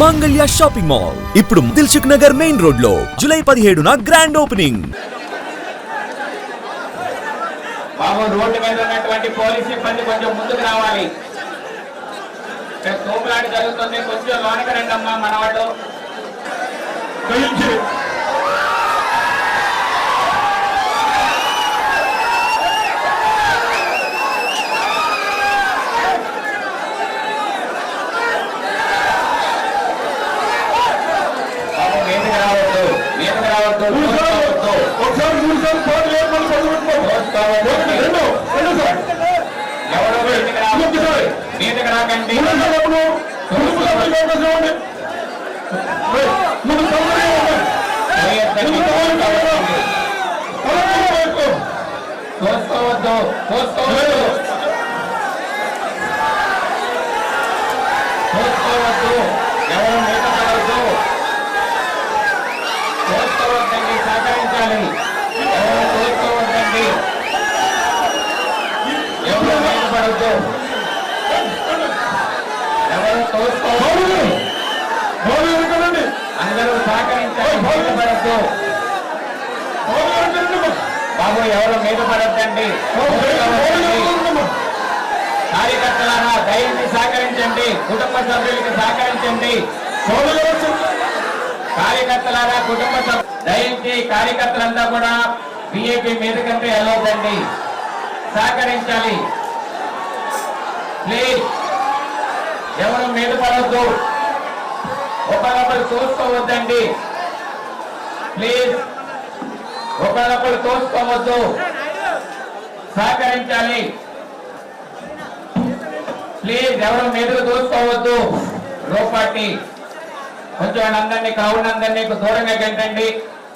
మాంగళ్య shopping mall ఇప్పుడు Dilsukh Nagar main road లో జూలై 17న గ్రాండ్ ఓపెనింగ్. బాబు రోడ్డు మీద ఉన్నటువంటి పోలీస్ సిబ్బంది కొంచెం ముందుకు రావాలి. తోపులాట జరుగుతుంది, కొంచెం లోనకి రండమ్మా మన వాళ్ళు. మీదకి రాకండి. తోసుకోవద్దు, తోసుకోవద్దు, తోసుకోవద్దు, ఎవరు మీద పడవద్దు, తోసుకోవద్దండి, సహకరించాలి. ఎవరు తోసుకోవద్దండి, ఎవరు మీద పడవద్దు, ఎవరు తోసుకోవద్దు, అందరూ సహకరించాలి. మీద పడద్దు బాబు, ఎవరు మీద పడద్దండి. కార్యకర్తలారా దయచేసి సహకరించండి, కుటుంబ సభ్యులకి సహకరించండి. కార్యకర్తలారా కుటుంబ సభ్యులు దయచేసి కార్యకర్తలంతా కూడా బీజేపీ మీదకంటే వెళ్ళొద్దండి, సహకరించాలి. ప్లీజ్ ఎవరు మీద పడవద్దు, ఒకరొకరు తోసుకోవద్దండి. ప్లీజ్ ఒకరొకరు తోసుకోవద్దు, సహకరించాలి. ప్లీజ్ ఎవరు మీదకు తోసుకోవద్దు. రో పార్టీ కొంచెం అందరినీ, క్రౌడ్ అందరినీ దూరంగా గెంటండి.